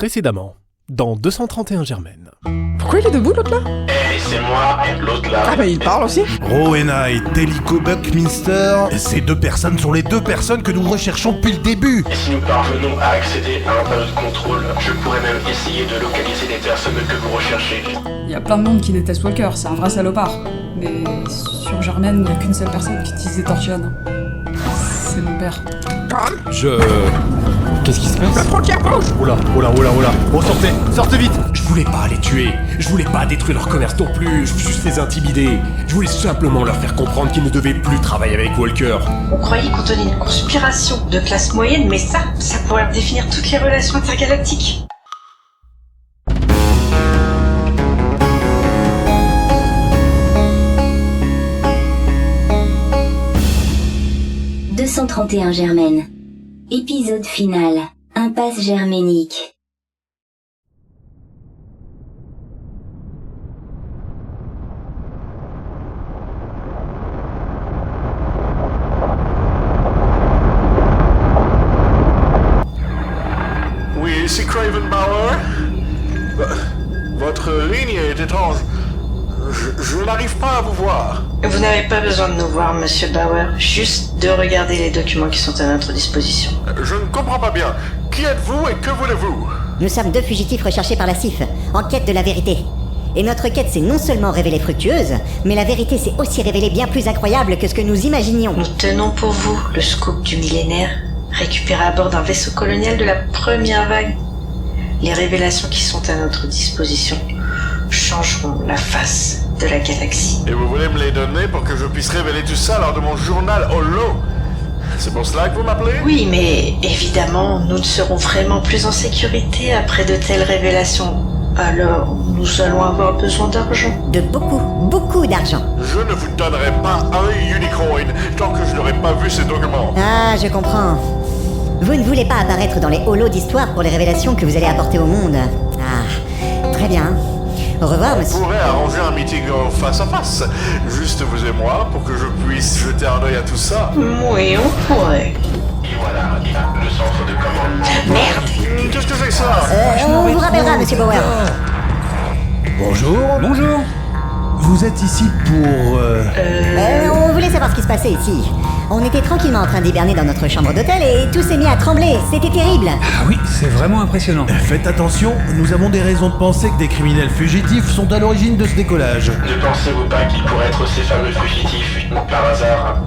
Précédemment, dans 231 Germaine. Pourquoi il est debout l'autre là? Et c'est moi, l'autre là. Ah bah il parle aussi. Rowena et Delico Buckminster, ces deux personnes sont les deux personnes que nous recherchons depuis le début. Et si nous parvenons à accéder à un panneau de contrôle, je pourrais même essayer de localiser les personnes que vous recherchez. Il y a plein de monde qui déteste Walker, c'est un vrai salopard. Mais sur Germaine, il n'y a qu'une seule personne qui utilise des torchionnes. C'est mon père. Qu'est-ce qui se passe? La frontière bouge. Oula. Oh, sortez vite! Je voulais pas les tuer, je voulais pas détruire leur commerce non plus, je voulais juste les intimider. Je voulais simplement leur faire comprendre qu'ils ne devaient plus travailler avec Walker. On croyait qu'on tenait une conspiration de classe moyenne, mais ça pourrait redéfinir toutes les relations intergalactiques. « 231 Germaine. Épisode final. Impasse germénique. Oui, ici Cravenbauer. Votre ligne est étrange. Je n'arrive pas à vous voir. Vous n'avez pas besoin de nous voir, Monsieur Bauer, juste de regarder les documents qui sont à notre disposition. Je ne comprends pas bien. Qui êtes-vous et que voulez-vous? Nous sommes deux fugitifs recherchés par la CIF, en quête de la vérité. Et notre quête s'est non seulement révélée fructueuse, mais la vérité s'est aussi révélée bien plus incroyable que ce que nous imaginions. Nous tenons pour vous le scoop du millénaire, récupéré à bord d'un vaisseau colonial de la première vague. Les révélations qui sont à notre disposition changeront la face de la galaxie. Et vous voulez me les donner pour que je puisse révéler tout ça lors de mon journal holo? C'est pour cela que vous m'appelez? Oui, mais évidemment, nous ne serons vraiment plus en sécurité après de telles révélations. Alors, nous allons avoir besoin d'argent. De beaucoup d'argent. Je ne vous donnerai pas un unicorn tant que je n'aurai pas vu ces documents. Ah, je comprends. Vous ne voulez pas apparaître dans les holos d'histoire pour les révélations que vous allez apporter au monde. Ah, très bien. Au revoir, monsieur. On pourrait arranger un meeting face à face, juste vous et moi, pour que je puisse jeter un œil à tout ça. Oui, on pourrait. Et voilà, le centre de commande. Merde! Qu'est-ce que c'est que ça? On vous rappellera, monsieur Bauer. Bonjour. Vous êtes ici pour... On voulait savoir ce qui se passait ici. On était tranquillement en train d'hiberner dans notre chambre d'hôtel et tout s'est mis à trembler. C'était terrible. Ah oui, c'est vraiment impressionnant. Faites attention, nous avons des raisons de penser que des criminels fugitifs sont à l'origine de ce décollage. Ne pensez-vous pas qu'ils pourraient être ces fameux fugitifs, par hasard?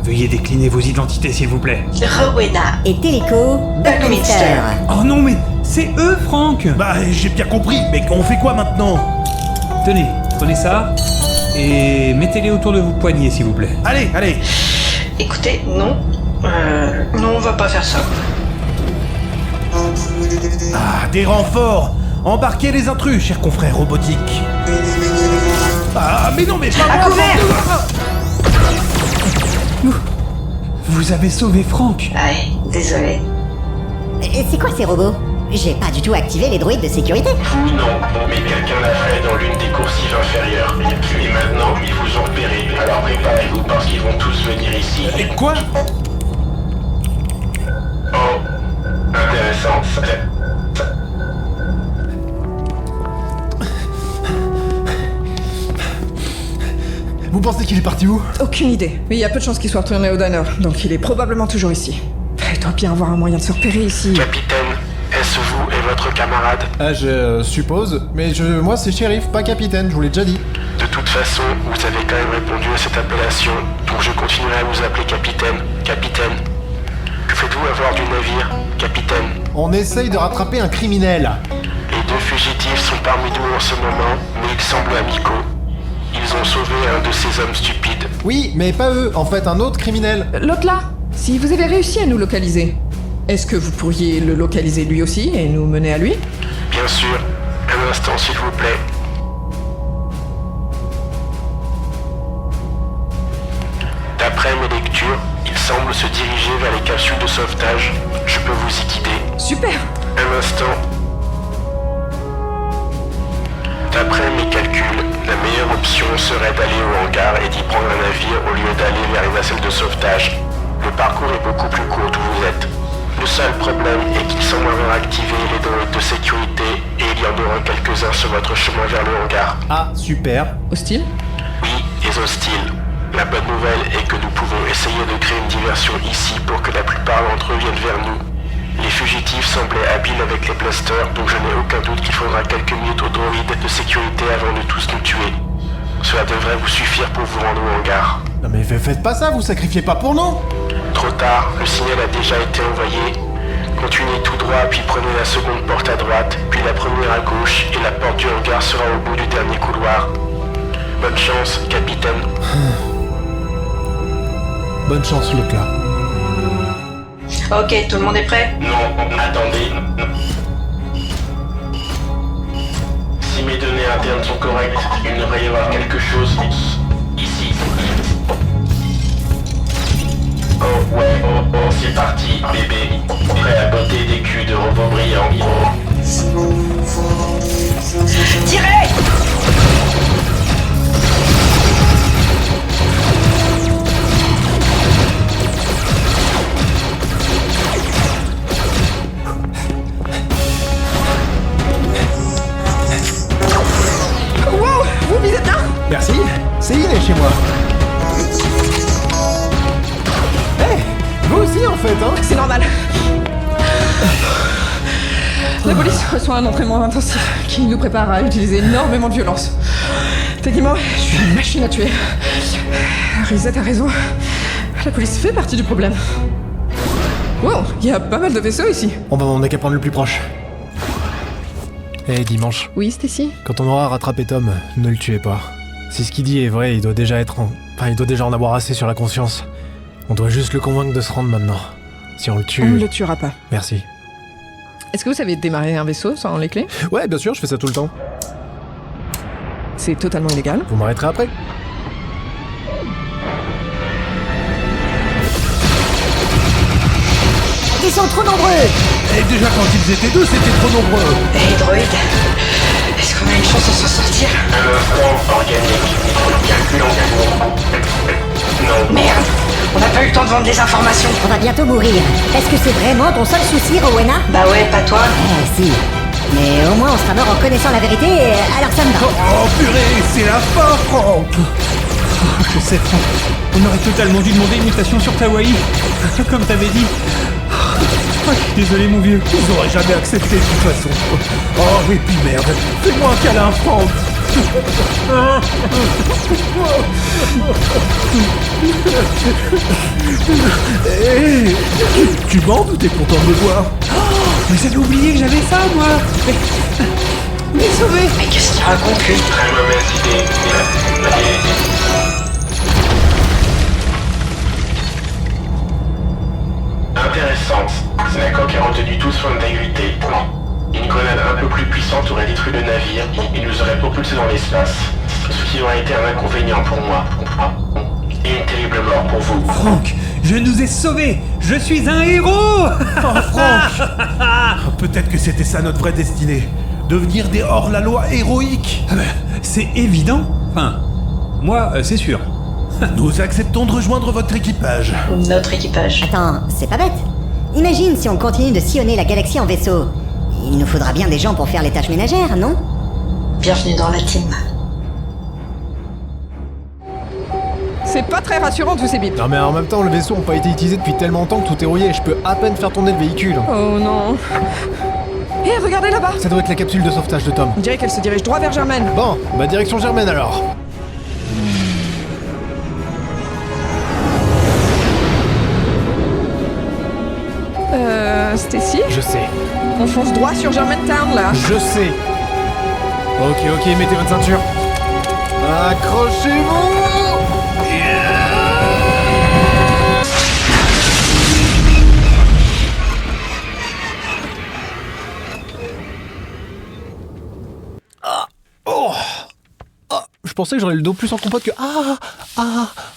Veuillez décliner vos identités, s'il vous plaît. Rowena. Et Delico Buckminster. Oh non, mais c'est eux, Franck. Bah, j'ai bien compris, mais on fait quoi maintenant? Tenez, prenez ça et mettez-les autour de vos poignets, s'il vous plaît. Allez. Écoutez, non. Non, on va pas faire ça. Ah, des renforts. Embarquez les intrus, chers confrères robotiques. Ah, mais non, mais pas À moi. couvert! Vous avez sauvé Franck. Ouais, désolé. Et c'est quoi ces robots? J'ai pas du tout activé les droïdes de sécurité. Vous non, mais quelqu'un l'a fait dans l'une des coursives inférieures. Et maintenant, ils vous ont repéré. Alors préparez-vous parce qu'ils vont tous venir ici. Et quoi? Oh, intéressant. Vous pensez qu'il est parti où? Aucune idée. Mais il y a peu de chances qu'il soit retourné au diner, donc il est probablement toujours ici. Il doit bien avoir un moyen de se repérer ici. Capitaine, est-ce vous et votre camarade? Ah, je suppose. Mais moi, c'est shérif, pas capitaine, je vous l'ai déjà dit. De toute façon, vous avez quand même répondu à cette appellation, donc je continuerai à vous appeler capitaine. Capitaine. Que faites-vous à bord du navire, capitaine? On essaye de rattraper un criminel. Les deux fugitifs sont parmi nous en ce moment, mais ils semblent amicaux. Ils ont sauvé un de ces hommes stupides. Oui, mais pas eux, en fait, un autre criminel. L'autre là, si vous avez réussi à nous localiser, est-ce que vous pourriez le localiser lui aussi et nous mener à lui? Bien sûr. Un instant, s'il vous plaît. D'après mes lectures, il semble se diriger vers les capsules de sauvetage. Je peux vous y guider. Super! Un instant. D'après mes calculs, la meilleure option serait d'aller au hangar et d'y prendre un navire au lieu d'aller vers les nacelles de sauvetage. Le parcours est beaucoup plus court d'où vous êtes. Nous seul problème est qu'il semble avoir activé les drones de sécurité et il y en aura quelques-uns sur votre chemin vers le hangar. Ah, super. Hostile? Oui, les hostiles. La bonne nouvelle est que nous pouvons essayer de créer une diversion ici pour que la plupart d'entre eux viennent vers nous. Les fugitifs semblaient habiles avec les blasters, donc je n'ai aucun doute qu'il faudra quelques minutes aux droïdes de sécurité avant de tous nous tuer. Cela devrait vous suffire pour vous rendre au hangar. Non mais faites pas ça, vous sacrifiez pas pour nous. Trop tard, le signal a déjà été envoyé. Continuez tout droit, puis prenez la seconde porte à droite, puis la première à gauche, et la porte du hangar sera au bout du dernier couloir. Bonne chance, capitaine. Bonne chance, Lucas. Ok, tout le monde est prêt? Non, attendez. Si mes données internes sont correctes, il devrait y avoir quelque chose ici. Oh ouais, oh, c'est parti, bébé. Prêt à botter des culs de robots brillants. Tirez! Wow! Vous visez bien? Merci, c'est inné chez moi. Vous aussi en fait, hein. C'est normal. La police reçoit un entraînement intensif qui nous prépare à utiliser énormément de violence. Techniquement, je suis une machine à tuer. Reset a raison. La police fait partie du problème. Wow, il y a pas mal de vaisseaux ici. On n'a qu'à prendre le plus proche. Dimanche, Oui, Stacy? quand on aura rattrapé Tom, ne le tuez pas. Si ce qu'il dit est vrai, il doit déjà il doit déjà en avoir assez sur la conscience. On doit juste le convaincre de se rendre maintenant. Si on le tue... On ne le tuera pas. Merci. Est-ce que vous savez démarrer un vaisseau sans les clés? Ouais, bien sûr, je fais ça tout le temps. C'est totalement illégal. Vous m'arrêterez après. Ils sont trop nombreux. Et déjà quand ils étaient deux, c'était trop nombreux. Hé, droïde, est-ce qu'on a une chance de s'en sortir? Un instant organique. Calcul en cours. Non. Merde, on n'a pas eu le temps de vendre des informations. On va bientôt mourir. Est-ce que c'est vraiment ton seul souci, Rowena? Bah ouais, pas toi. Si. Mais au moins on sera mort en connaissant la vérité, alors ça me va. Oh purée, c'est la fin, Franck. Je sais, Franck. On aurait totalement dû demander une mutation sur Tawaï. Comme t'avais dit. Oh, désolé, mon vieux. Ils auraient jamais accepté de toute façon. Oh, et puis merde, fais-moi un câlin, Franck. Hey, tu bandes ou t'es content de me voir? Mais j'avais oublié que j'avais ça, moi. Mais sauvé. Mais qu'est-ce qu'il raconte, lui? Très mauvaise idée. Intéressante. Snacock a retenu toute son intégrité. Une grenade un peu plus puissante aurait détruit le navire et nous aurait propulsé dans l'espace. Ce qui aurait été un inconvénient pour moi. Et une terrible mort pour vous. Franck, je nous ai sauvés. Je suis un héros. Oh, Franck. Peut-être que c'était ça notre vraie destinée. Devenir des hors-la-loi héroïques. Ah ben, c'est évident. Enfin, moi, c'est sûr. Nous acceptons de rejoindre votre équipage. Notre équipage. Attends, c'est pas bête. Imagine si on continue de sillonner la galaxie en vaisseau. Il nous faudra bien des gens pour faire les tâches ménagères, non? Bienvenue dans la team. C'est pas très rassurant tous ces bips. Non mais en même temps, le vaisseau n'a pas été utilisé depuis tellement longtemps que tout est rouillé. Je peux à peine faire tourner le véhicule. Oh non. Hé, regardez là-bas. Ça doit être la capsule de sauvetage de Tom. On dirait qu'elle se dirige droit vers Germaine. Bon, bah direction Germaine alors. Stacy? Je sais. On fonce droit sur Germaine Town là. Je sais. Ok, mettez votre ceinture. Accrochez-vous. Je pensais que j'aurais le dos plus en compote que...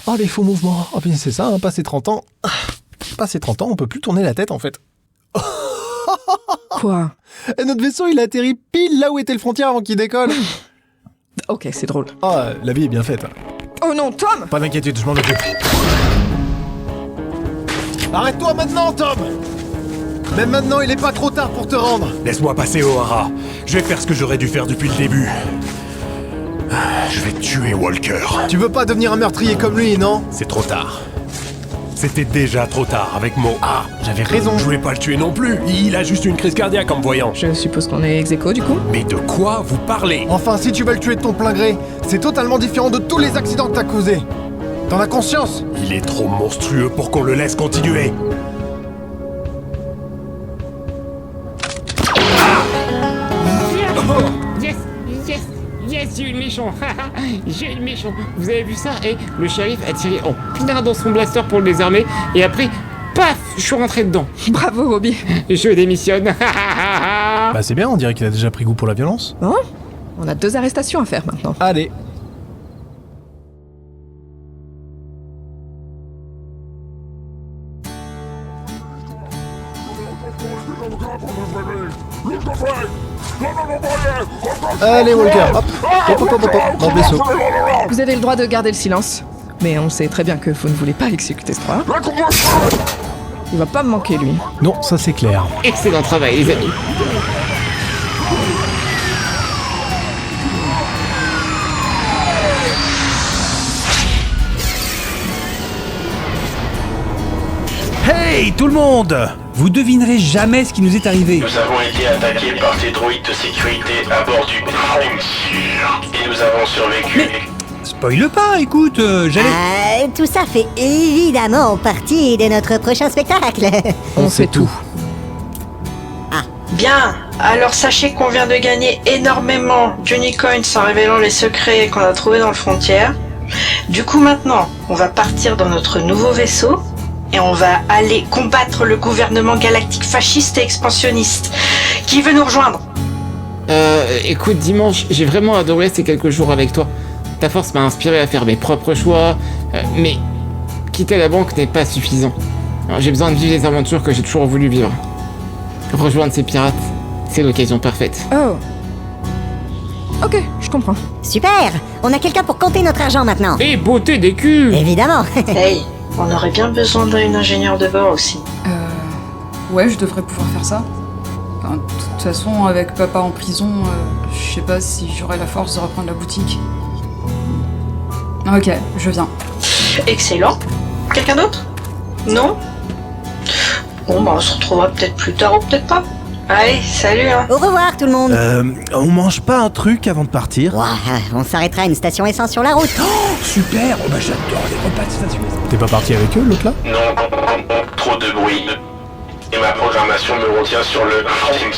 Oh, les faux mouvements. Oh, bien c'est ça, hein, passé 30 ans... Passé 30 ans, on peut plus tourner la tête, en fait. Quoi? Et notre vaisseau, il a atterri pile là où était le frontière avant qu'il décolle. Ok, c'est drôle. Ah, la vie est bien faite. Oh non, Tom! Pas d'inquiétude, je m'en occupe. Arrête-toi maintenant, Tom! Même maintenant, il est pas trop tard pour te rendre. Laisse-moi passer, O'Hara. Je vais faire ce que j'aurais dû faire depuis le début. Je vais tuer Walker. Tu veux pas devenir un meurtrier comme lui, non? C'est trop tard. C'était déjà trop tard avec mon A. J'avais raison. Je voulais pas le tuer non plus. Il a juste une crise cardiaque en me voyant. Je suppose qu'on est ex-aequo, du coup. Mais de quoi vous parlez? Enfin, si tu veux le tuer de ton plein gré, c'est totalement différent de tous les accidents que t'as causés. T'en as conscience? Il est trop monstrueux pour qu'on le laisse continuer. Yes, j'ai eu le méchant. J'ai eu le méchant. Vous avez vu ça? Et le shérif a tiré en plein dans son blaster pour le désarmer. Et après, paf, je suis rentré dedans. Bravo, Robbie. Je démissionne. Bah c'est bien, on dirait qu'il a déjà pris goût pour la violence. Bon, on a 2 arrestations à faire maintenant. Allez. Allez Walker, hop, dans le vaisseau. Vous avez le droit de garder le silence, mais on sait très bien que vous ne voulez pas exécuter ce droit. Il va pas me manquer, lui. Non, ça c'est clair. Excellent travail, les amis. Hey, tout le monde! Vous devinerez jamais ce qui nous est arrivé. Nous avons été attaqués par des droïdes de sécurité à bord du Frontier. Et nous avons survécu. Mais spoil pas, écoute, j'allais... Tout ça fait évidemment partie de notre prochain spectacle. On sait tout. Bien, alors sachez qu'on vient de gagner énormément d'unicoins en révélant les secrets qu'on a trouvés dans le Frontier. Du coup maintenant, on va partir dans notre nouveau vaisseau et on va aller combattre le gouvernement galactique fasciste et expansionniste. Qui veut nous rejoindre? Écoute, Dimanche, j'ai vraiment adoré ces quelques jours avec toi. Ta force m'a inspiré à faire mes propres choix, mais quitter la banque n'est pas suffisant. Alors, j'ai besoin de vivre les aventures que j'ai toujours voulu vivre. Rejoindre ces pirates, c'est l'occasion parfaite. Oh. Ok, je comprends. Super! On a quelqu'un pour compter notre argent maintenant. Et beauté des culs! Évidemment. Hey, on aurait bien besoin d'un ingénieur de bord aussi. Ouais, je devrais pouvoir faire ça. Enfin, de toute façon, avec papa en prison, je sais pas si j'aurai la force de reprendre la boutique. Ok, je viens. Excellent. Quelqu'un d'autre? Non? Bon, bah on se retrouvera peut-être plus tard ou peut-être pas. Allez, salut hein. Au revoir tout le monde. On mange pas un truc avant de partir? Ouah, on s'arrêtera à une station essence sur la route. Super! Oh bah j'adore les repas de station. T'es pas parti avec eux, l'autre là? Non, trop de bruit. Et ma programmation me retient sur le Frontier.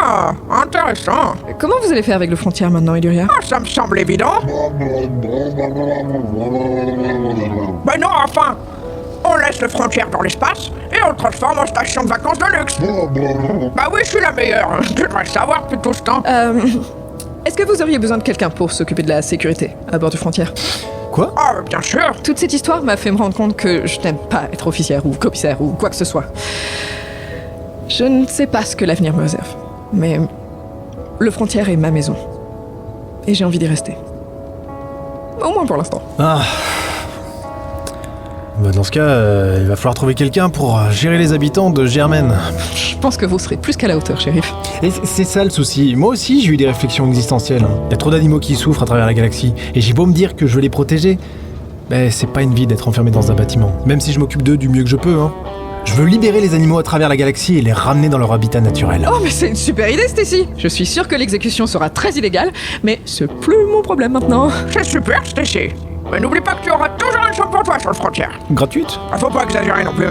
Ah, intéressant. Comment vous allez faire avec le Frontier maintenant, Illyria? Ah, ça me semble évident. Ben non, enfin, on laisse le Frontier dans l'espace et on le transforme en station de vacances de luxe. Bah oui, je suis la meilleure. Tu devrais le savoir depuis tout ce temps. Est-ce que vous auriez besoin de quelqu'un pour s'occuper de la sécurité à bord du Frontier? Quoi? Ah, bien sûr. Toute cette histoire m'a fait me rendre compte que je n'aime pas être officière ou commissaire ou quoi que ce soit. Je ne sais pas ce que l'avenir me réserve, mais le Frontier est ma maison. Et j'ai envie d'y rester. Au moins pour l'instant. Ah. Bah dans ce cas, il va falloir trouver quelqu'un pour gérer les habitants de Germaine. Je pense que vous serez plus qu'à la hauteur, shérif. Et c'est ça le souci. Moi aussi, j'ai eu des réflexions existentielles. Il y a trop d'animaux qui souffrent à travers la galaxie. Et j'ai beau me dire que je veux les protéger. Mais c'est pas une vie d'être enfermé dans un bâtiment. Même si je m'occupe d'eux du mieux que je peux, hein. Je veux libérer les animaux à travers la galaxie et les ramener dans leur habitat naturel. Oh, mais c'est une super idée, Stacy! Je suis sûre que l'exécution sera très illégale, mais c'est plus mon problème maintenant. C'est super, Stacy. Mais n'oublie pas que tu auras toujours une chambre pour toi sur le Frontier. Gratuite? Faut pas exagérer non plus.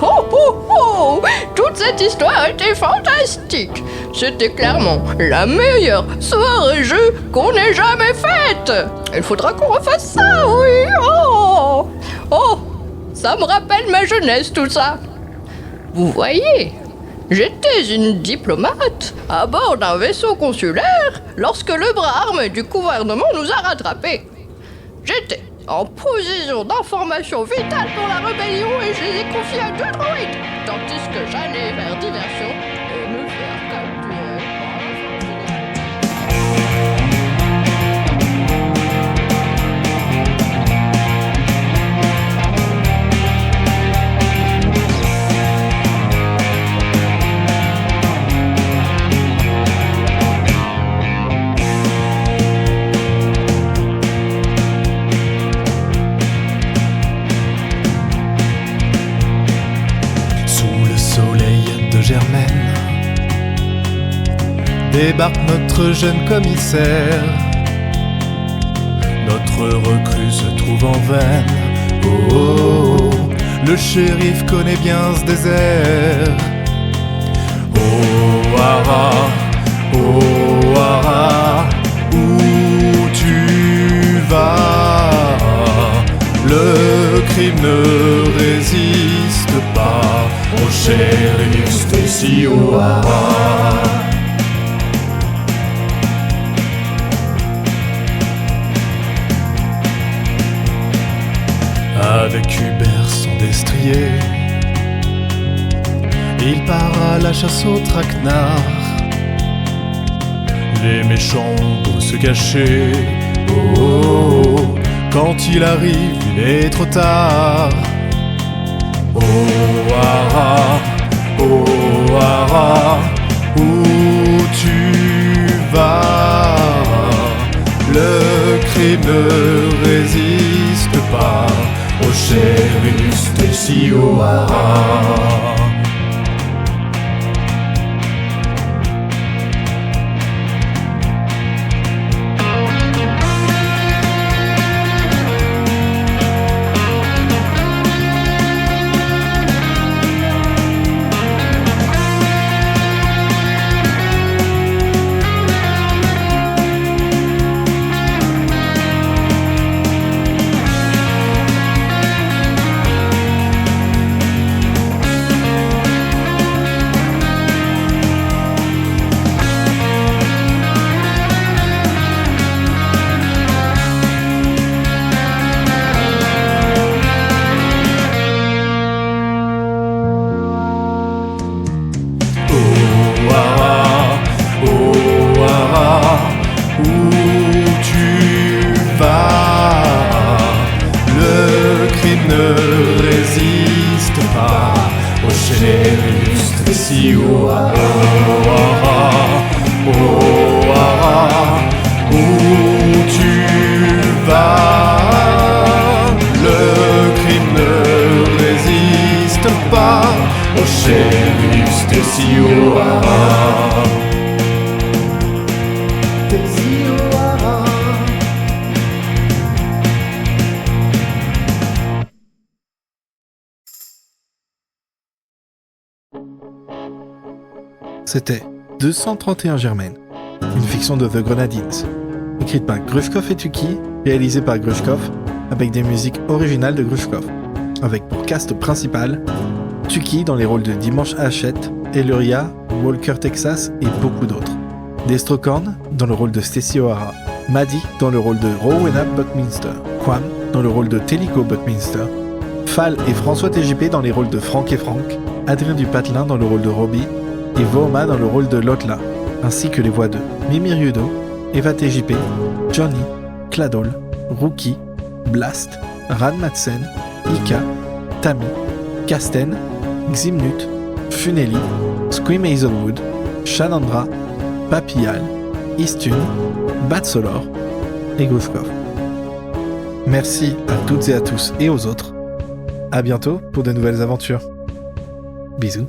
Oh oh oh! Toute cette histoire était fantastique! C'était clairement la meilleure soirée-jeu qu'on ait jamais faite! Il faudra qu'on refasse ça, oui! Oh! Oh! Ça me rappelle ma jeunesse, tout ça! Vous voyez, j'étais une diplomate à bord d'un vaisseau consulaire lorsque le bras armé du gouvernement nous a rattrapés. J'étais en position d'information vitale pour la rébellion et je les ai confiés à 2 droïdes, tandis que j'allais faire diversion et me faire capturer par la Germaine. Débarque notre jeune commissaire. Notre recrue se trouve en veine. Oh, oh, oh, le shérif connaît bien ce désert. Oh, Hara, où tu vas? Le crime ne résiste pas au shérif Stacy O'Hara. Avec Hubert son destrier, il part à la chasse aux traquenards. Les méchants ont beau se cacher, oh, oh, oh, quand il arrive, il est trop tard. Oh, Hara, où tu vas? Le crime ne résiste pas au shérif Stacy O'Hara. Stacy O'Hara, où tu vas? Le crime ne résiste pas au shérif Stacy O'Hara. Stacy O'Hara. C'était 231 Germaine, une fiction de The Grenadines, écrite par Grushkov et Tuki, réalisée par Grushkov, avec des musiques originales de Grushkov, avec pour cast principal Tuki dans les rôles de Dimanche Hachette, Eluria, Walker Texas et beaucoup d'autres, Destrocorn dans le rôle de Stacy O'Hara, Maddie dans le rôle de Rowena Buckminster, Quam dans le rôle de Tellico Buckminster, Fall et François TJP dans les rôles de Franck et Franck, Adrien Dupatelin dans le rôle de Robbie, et Vooma dans le rôle de Lotla, ainsi que les voix de Mimi Riudo, Eva TJP, Johnny, Cladol, Rookie, Blast, Ran Madsen, Ika, Tammy, Kasten, Ximnut, Funeli, Scream Hazelwood, Shanandra, Papillal, Istune, Batsolor et Grushkov. Merci à toutes et à tous et aux autres. À bientôt pour de nouvelles aventures. Bisous.